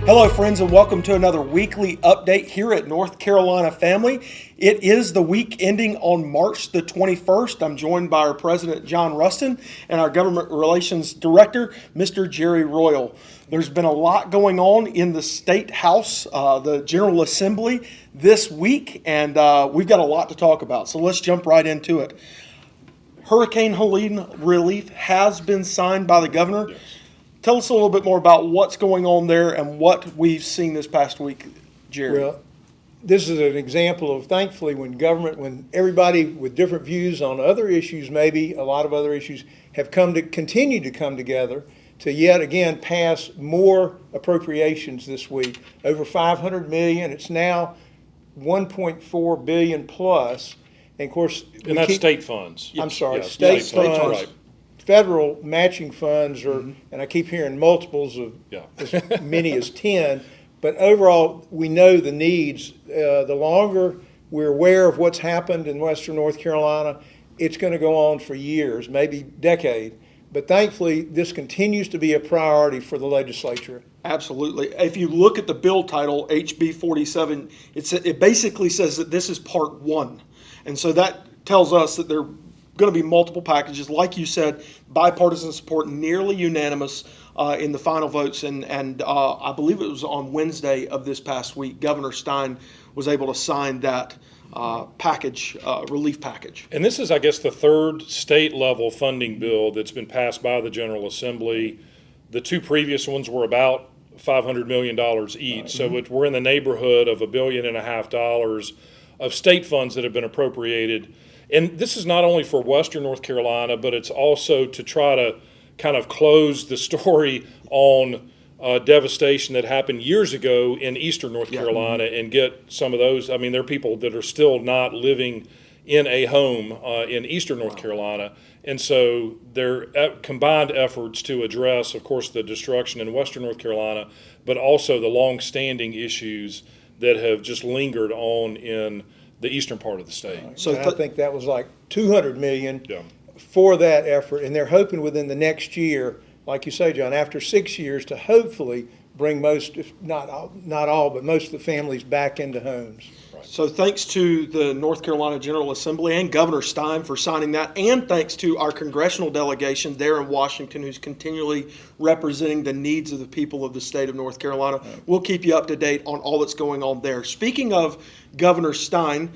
Hello, friends, and welcome to another weekly update here at North Carolina Family. It is the week ending on March the 21st. I'm joined by our President, John Rustin, and our Government Relations Director, Mr. Jerry Royal. There's been a lot going on in the State House, the General Assembly this week, and we've got a lot to talk about, so let's jump right into it. Hurricane Helene relief has been signed by the governor. Yes. Tell us a little bit more about what's going on there and what we've seen this past week, Jerry. Well, this is an example of, thankfully, when everybody with different views on other issues, maybe a lot of other issues, have continued to come together to yet again pass more appropriations this week. Over $500 million. It's now $1.4 billion plus. And of course, And that's state funds. I'm sorry, Yeah, state state funds. funds. Right. Federal matching funds are, and I keep hearing multiples of Yeah. as many as 10, but overall, we know the needs. The longer we're aware of what's happened in Western North Carolina, it's going to go on for years, maybe decade. But thankfully, this continues to be a priority for the legislature. Absolutely. If you look at the bill title, HB 47, it basically says that this is part one. And so that tells us that there are going to be multiple packages. Like you said, bipartisan support, nearly unanimous in the final votes. And I believe it was on Wednesday of this past week, Governor Stein was able to sign that relief package. And this is, I guess, the third state-level funding bill that's been passed by the General Assembly. The two previous ones were about $500 million each. So we're in the neighborhood of $1.5 billion of state funds that have been appropriated. And this is not only for Western North Carolina, but it's also to try to kind of close the story on devastation that happened years ago in Eastern North Carolina and get some of those. I mean, there are people that are still not living in a home in Eastern North Carolina. And so their combined efforts to address, of course, the destruction in Western North Carolina, but also the long-standing issues that have just lingered on in the eastern part of the state. So I think that was like $200 million Yeah. for that effort, and they're hoping within the next year, like you say, John, after 6 years, to hopefully bring most, if not all, but most of the families back into homes. So thanks to the North Carolina General Assembly and Governor Stein for signing that, and thanks to our congressional delegation there in Washington who's continually representing the needs of the people of the state of North Carolina. We'll keep you up to date on all that's going on there. Speaking of Governor Stein,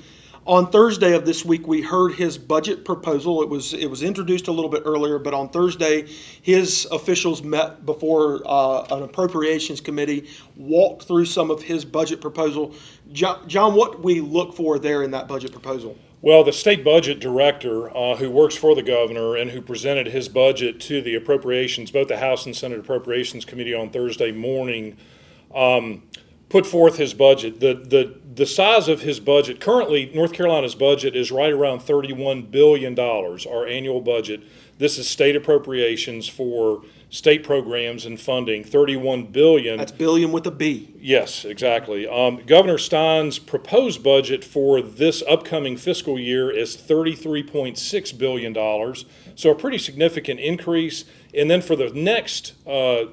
on Thursday of this week, we heard his budget proposal. It was introduced a little bit earlier, but on Thursday, his officials met before an appropriations committee, walked through some of his budget proposal. John, what we look for there in that budget proposal? Well, the state budget director, who works for the governor and who presented his budget to the appropriations, both the House and Senate Appropriations Committee on Thursday morning, put forth his budget. The size of his budget, currently North Carolina's budget is right around $31 billion, our annual budget. This is state appropriations for state programs and funding, $31 billion. That's billion with a B. Yes, exactly. Governor Stein's proposed budget for this upcoming fiscal year is $33.6 billion, so a pretty significant increase. And then for the next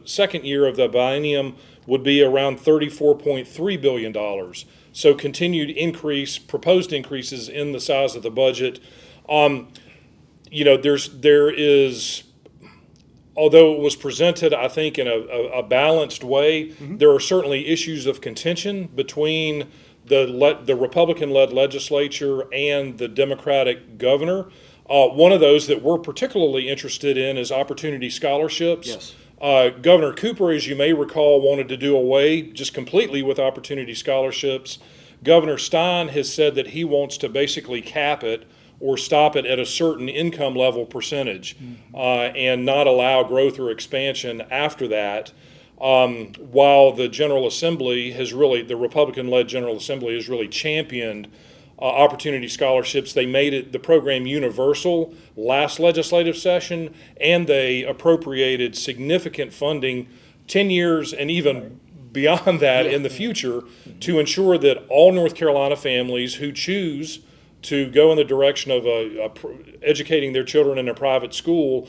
second year of the biennium would be around $34.3 billion. So continued proposed increases in the size of the budget. There is, although it was presented, I think, in a balanced way, there are certainly issues of contention between the Republican-led legislature and the Democratic governor. One of those that we're particularly interested in is opportunity scholarships. Yes. Governor Cooper, as you may recall, wanted to do away just completely with opportunity scholarships. Governor Stein has said that he wants to basically cap it or stop it at a certain income level percentage and not allow growth or expansion after that. While the General Assembly the Republican-led General Assembly has really championed opportunity scholarships. They made the program universal last legislative session, and they appropriated significant funding 10 years and even beyond that in the future to ensure that all North Carolina families who choose to go in the direction of educating their children in a private school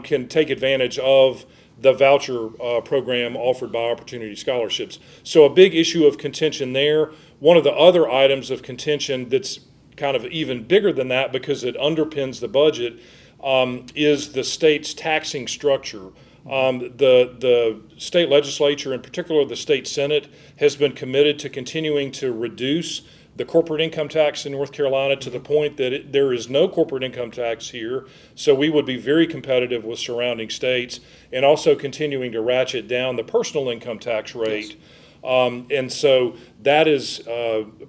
can take advantage of the voucher program offered by Opportunity Scholarships. So a big issue of contention there. One of the other items of contention that's kind of even bigger than that because it underpins the budget is the state's taxing structure. The state legislature, in particular the state Senate, has been committed to continuing to reduce the corporate income tax in North Carolina to the point that there is no corporate income tax here. So we would be very competitive with surrounding states, and also continuing to ratchet down the personal income tax rate. And so that is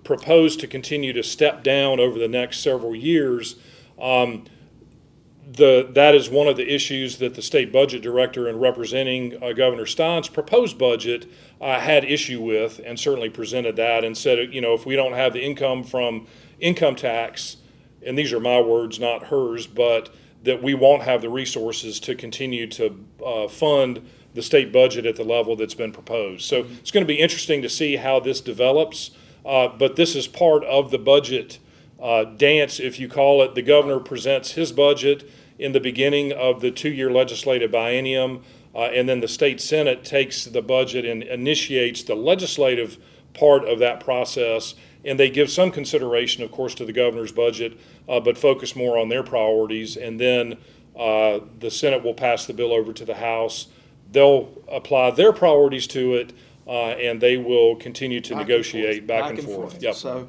proposed to continue to step down over the next several years. That is one of the issues that the state budget director, in representing Governor Stein's proposed budget, had issue with, and certainly presented that and said, if we don't have the income from income tax, and these are my words, not hers, but that we won't have the resources to continue to fund the state budget at the level that's been proposed. So it's going to be interesting to see how this develops, but this is part of the budget dance, if you call it. The governor presents his budget in the beginning of the 2-year legislative biennium, and then the state Senate takes the budget and initiates the legislative part of that process, and they give some consideration, of course, to the governor's budget, but focus more on their priorities, and then the Senate will pass the bill over to the House. They'll apply their priorities to it, and they will continue to negotiate back and forth. Yep. So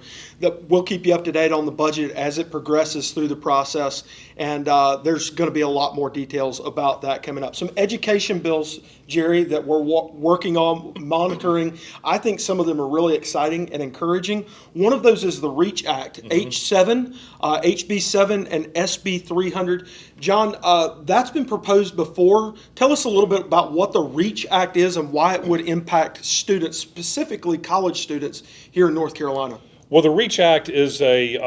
we'll keep you up to date on the budget as it progresses through the process, and there's going to be a lot more details about that coming up. Some education bills, Jerry, that we're working on, monitoring. I think some of them are really exciting and encouraging. One of those is the REACH Act, H7, HB 7, and SB 300. John, that's been proposed before. Tell us a little bit about what the REACH Act is and why it would impact students, specifically college students here in North Carolina. Well, the REACH Act is the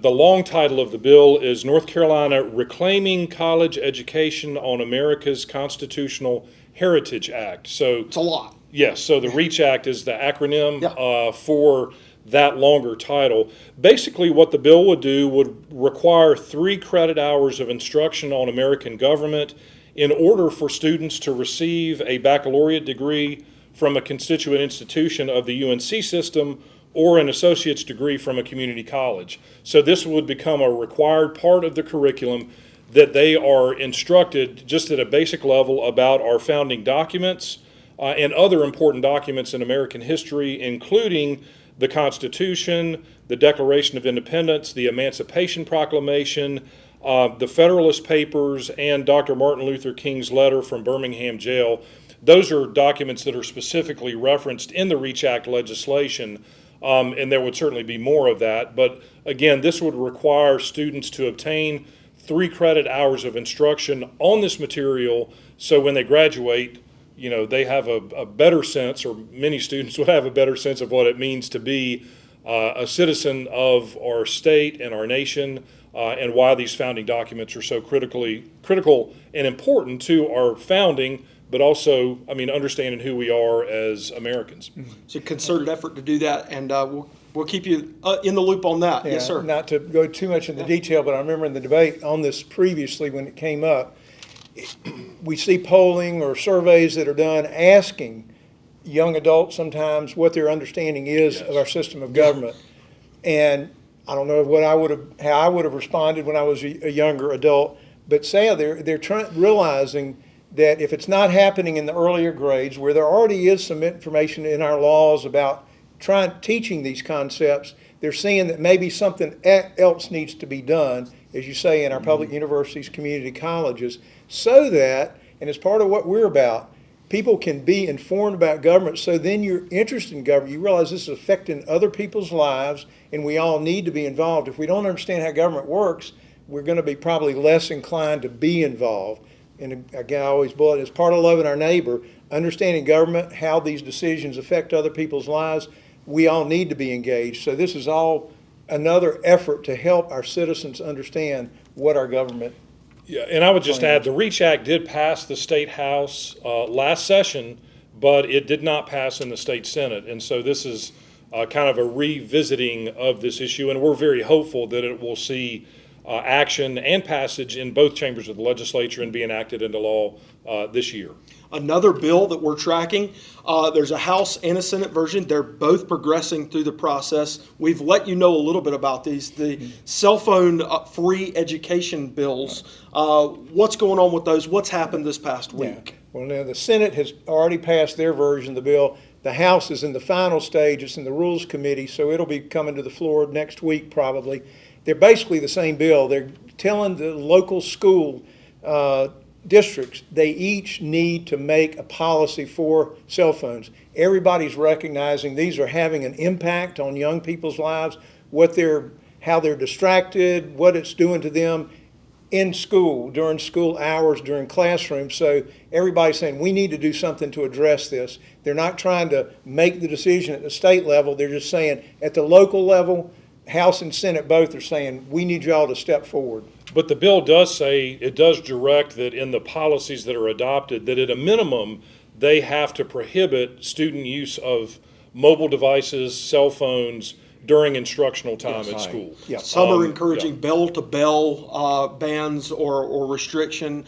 long title of the bill is North Carolina Reclaiming College Education on America's Constitutional Heritage Act. So it's a lot. Yes, so the REACH Act is the acronym Yeah. for that longer title. Basically, what the bill would do would require 3 credit hours of instruction on American government in order for students to receive a baccalaureate degree from a constituent institution of the UNC system or an associate's degree from a community college. So this would become a required part of the curriculum, that they are instructed just at a basic level about our founding documents and other important documents in American history, including the Constitution, the Declaration of Independence, the Emancipation Proclamation, the Federalist Papers, and Dr. Martin Luther King's letter from Birmingham jail. Those are documents that are specifically referenced in the REACH Act legislation, and there would certainly be more of that. But again, this would require students to obtain 3 credit hours of instruction on this material, so when they graduate, they have a better sense, or many students would have a better sense of what it means to be a citizen of our state and our nation, and why these founding documents are so critical and important to our founding, but also, understanding who we are as Americans. It's a concerted effort to do that, and we'll keep you in the loop on that. Yeah, Yes, sir. Not to go too much into detail, but I remember in the debate on this previously when it came up, we see polling or surveys that are done asking young adults sometimes what their understanding is of our system of government. And I don't know how I would have responded when I was a younger adult, but sadly, they're realizing that if it's not happening in the earlier grades, where there already is some information in our laws about teaching these concepts, they're seeing that maybe something else needs to be done, as you say, in our public universities, community colleges, so that, and it's part of what we're about, people can be informed about government, so then you're interested in government. You realize this is affecting other people's lives, and we all need to be involved. If we don't understand how government works, we're going to be probably less inclined to be involved. And again, I always bullet, as part of loving our neighbor, understanding government, how these decisions affect other people's lives, we all need to be engaged. So this is all another effort to help our citizens understand what our government. Yeah, and I would just add, the REACH Act did pass the State House last session, but it did not pass in the State Senate. And so this is kind of a revisiting of this issue, and we're very hopeful that it will see action and passage in both chambers of the legislature and be enacted into law this year. Another bill that we're tracking, there's a House and a Senate version. They're both progressing through the process. We've let you know a little bit about these. The cell phone free education bills. What's going on with those? What's happened this past week? Yeah. Well, now the Senate has already passed their version of the bill. The House is in the final stage. It's in the Rules Committee, so it'll be coming to the floor next week probably. They're basically the same bill. They're telling the local school districts they each need to make a policy for cell phones. Everybody's recognizing these are having an impact on young people's lives, how they're distracted, what it's doing to them in school, during school hours, during classrooms. So everybody's saying we need to do something to address this. They're not trying to make the decision at the state level. They're just saying at the local level, House and Senate both are saying we need y'all to step forward. But the bill does say, it does direct that in the policies that are adopted, that at a minimum, they have to prohibit student use of mobile devices, cell phones, during instructional time at school. Yeah. Some are encouraging bell-to-bell bans or restriction.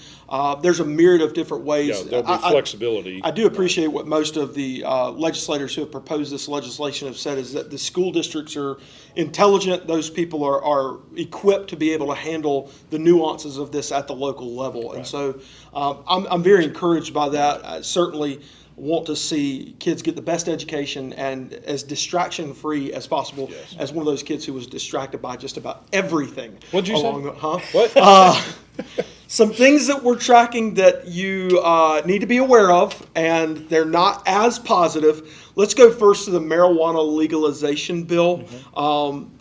There's a myriad of different ways. Yeah, there'll be flexibility. I do appreciate what most of the legislators who have proposed this legislation have said is that the school districts are intelligent. Those people are equipped to be able to handle the nuances of this at the local level. And so I'm very encouraged by that. I certainly want to see kids get the best education and as distraction-free as possible. Yes. As one of those kids who was distracted by just about everything. What'd you say? What? Some things that we're tracking that you need to be aware of, and they're not as positive. Let's go first to the marijuana legalization bill.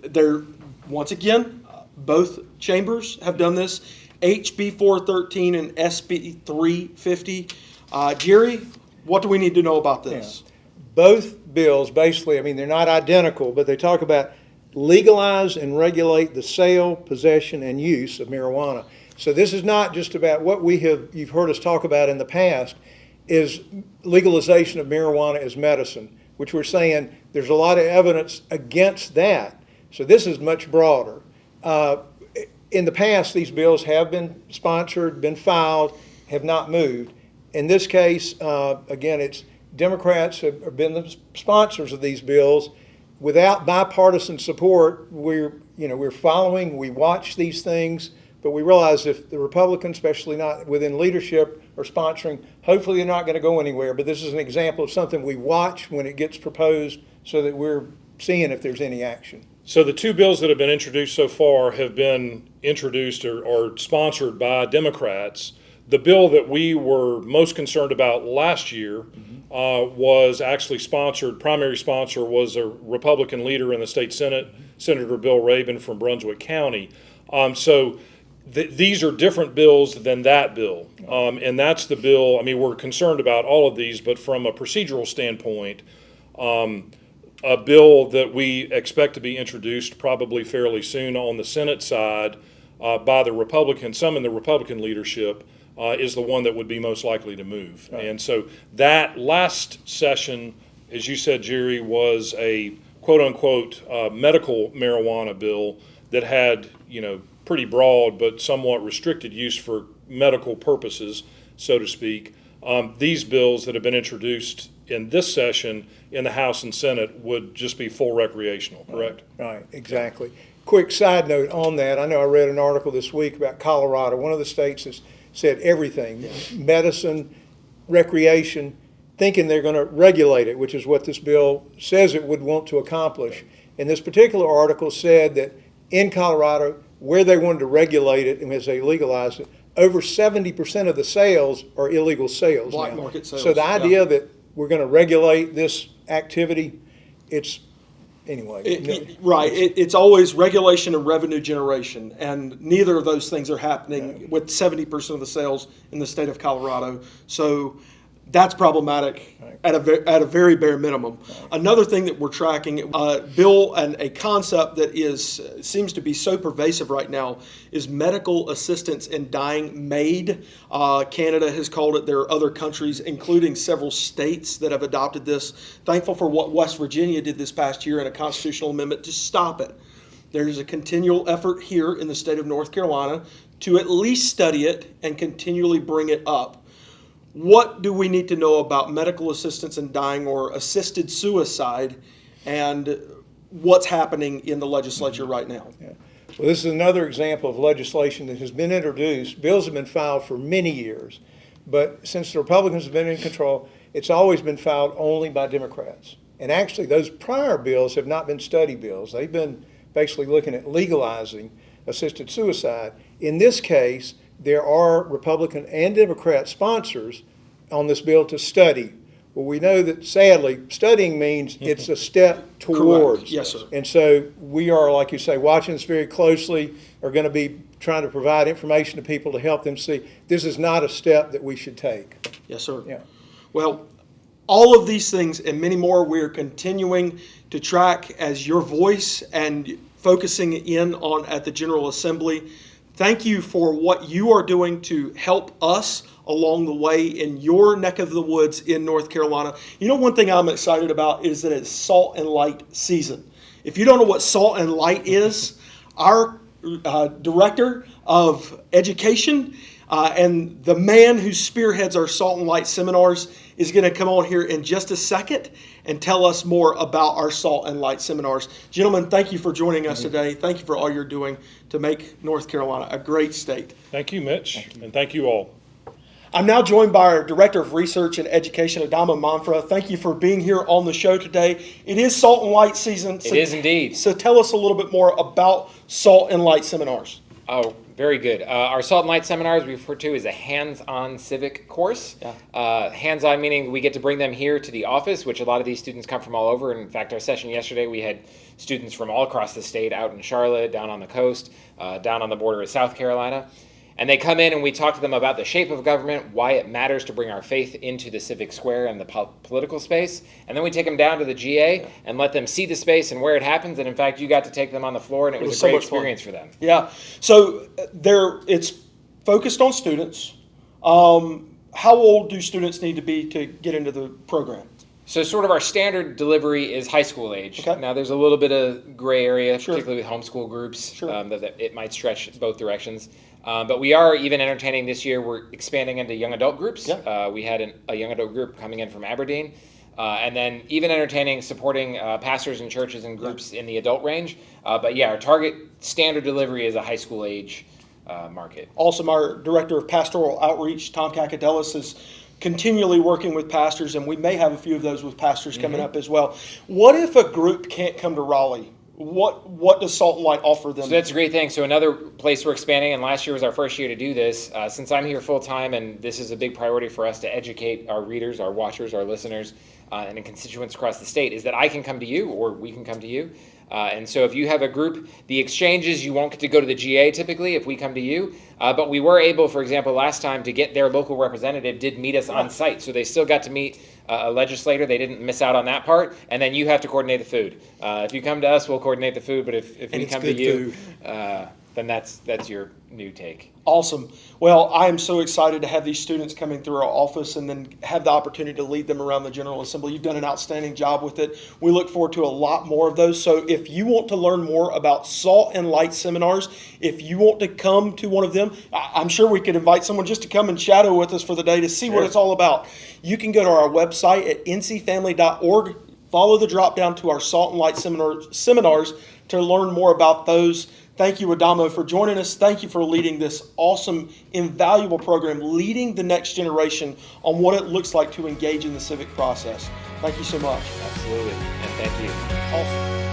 They're, once again, both chambers have done this. HB 413 and SB 350. Jerry, what do we need to know about this? Yeah. Both bills, basically, I mean, they're not identical, but they talk about legalize and regulate the sale, possession, and use of marijuana. So this is not just about what you've heard us talk about in the past, is legalization of marijuana as medicine, which we're saying there's a lot of evidence against that. So this is much broader. In the past, these bills have been sponsored, been filed, have not moved. In this case, again, it's Democrats have been the sponsors of these bills. Without bipartisan support, we're following, we watch these things, but we realize if the Republicans, especially not within leadership, are sponsoring, hopefully they're not going to go anywhere. But this is an example of something we watch when it gets proposed so that we're seeing if there's any action. So the two bills that have been introduced so far have been introduced or sponsored by Democrats. The bill that we were most concerned about last year was actually sponsored, primary sponsor was a Republican leader in the state Senate, Senator Bill Rabin from Brunswick County. These are different bills than that bill. And that's the bill, I mean, we're concerned about all of these, but from a procedural standpoint, a bill that we expect to be introduced probably fairly soon on the Senate side by the Republicans, some in the Republican leadership, is the one that would be most likely to move. Right. And so that last session, as you said, Jerry, was a quote-unquote medical marijuana bill that had, pretty broad but somewhat restricted use for medical purposes, so to speak. These bills that have been introduced in this session in the House and Senate would just be full recreational, correct? Right, exactly. Quick side note on that, I know I read an article this week about Colorado. One of the states has said everything, medicine, recreation, thinking they're going to regulate it, which is what this bill says it would want to accomplish. And this particular article said that in Colorado, where they wanted to regulate it and as they legalized it, over 70% of the sales are illegal sales Black now. market sales. So the idea that we're going to regulate this activity, it's anyway. It's always regulation and revenue generation, and neither of those things are happening with 70% of the sales in the state of Colorado. So that's problematic at a very bare minimum. Another thing that we're tracking, bill and a concept that seems to be so pervasive right now is medical assistance in dying made. Canada has called it. There are other countries, including several states, that have adopted this. Thankful for what West Virginia did this past year in a constitutional amendment to stop it. There's a continual effort here in the state of North Carolina to at least study it and continually bring it up. What do we need to know about medical assistance in dying or assisted suicide, and what's happening in the legislature right now? Yeah. Well, this is another example of legislation that has been introduced. Bills have been filed for many years, but since the Republicans have been in control, it's always been filed only by Democrats. And actually, those prior bills have not been study bills. They've been basically looking at legalizing assisted suicide. In this case, there are Republican and Democrat sponsors on this bill to study. Well, we know that sadly, studying means it's a step towards. Correct. Yes, sir. And so we are, like you say, watching this very closely, are going to be trying to provide information to people to help them see this is not a step that we should take. Yes, sir. Yeah. Well, all of these things and many more we're continuing to track as your voice and focusing in on at the General Assembly. Thank you for what you are doing to help us along the way in your neck of the woods in North Carolina. You know, one thing I'm excited about is that it's salt and light season. If you don't know what salt and light is, our Director of Education and the man who spearheads our Salt and Light seminars is going to come on here in just a second and tell us more about our Salt and Light seminars. Gentlemen, thank you for joining us today. Thank you for all you're doing to make North Carolina a great state. Thank you, Mitch, and thank you all. I'm now joined by our Director of Research and Education, Adama Manfra. Thank you for being here on the show today. It is Salt and Light season. It is indeed. So tell us a little bit more about Salt and Light seminars. Oh, very good. Our Salt and Light seminars we refer to as a hands-on civic course. Yeah. Hands-on meaning we get to bring them here to the office, which a lot of these students come from all over. In fact, our session yesterday, we had students from all across the state, out in Charlotte, down on the coast, down on the border of South Carolina. And they come in and we talk to them about the shape of government, why it matters to bring our faith into the civic square and the political space. And then we take them down to the GA and let them see the space and where it happens. And in fact, you got to take them on the floor and it was a so great much fun. experience for them. Yeah. So it's focused on students. How old do students need to be to get into the program? So sort of our standard delivery is high school age. Okay. Now there's a little bit of gray area, Sure. particularly with homeschool groups, Sure. that it might stretch both directions. But we are even entertaining this year, we're expanding into young adult groups. Yeah. We had a young adult group coming in from Aberdeen. And then even entertaining, supporting pastors and churches and groups in the adult range. But yeah, our target standard delivery is a high school age market. Awesome. Our Director of Pastoral Outreach, Tom Kakadelis, is continually working with pastors, and we may have a few of those with pastors coming up as well. What if a group can't come to Raleigh? What does Salt and Light offer them? So that's a great thing. So another place we're expanding, and last year was our first year to do this. Since I'm here full time, and this is a big priority for us to educate our readers, our watchers, our listeners, and constituents across the state, is that I can come to you, or we can come to you. And so if you have a group, the exchanges, you won't get to go to the GA typically if we come to you. But we were able, for example, last time to get their local representative did meet us on site. So they still got to meet a legislator. They didn't miss out on that part. And then you have to coordinate the food. If you come to us, we'll coordinate the food. But if we come to you, then that's your new take. Awesome. Well, I am so excited to have these students coming through our office and then have the opportunity to lead them around the General Assembly. You've done an outstanding job with it. We look forward to a lot more of those. So if you want to learn more about Salt and Light seminars, if you want to come to one of them, I'm sure we could invite someone just to come and shadow with us for the day to see what it's all about. You can go to our website at ncfamily.org, follow the drop down to our Salt and Light seminars to learn more about those. Thank you, Adamo, for joining us. Thank you for leading this awesome, invaluable program, leading the next generation on what it looks like to engage in the civic process. Thank you so much. Absolutely. And thank you. Awesome.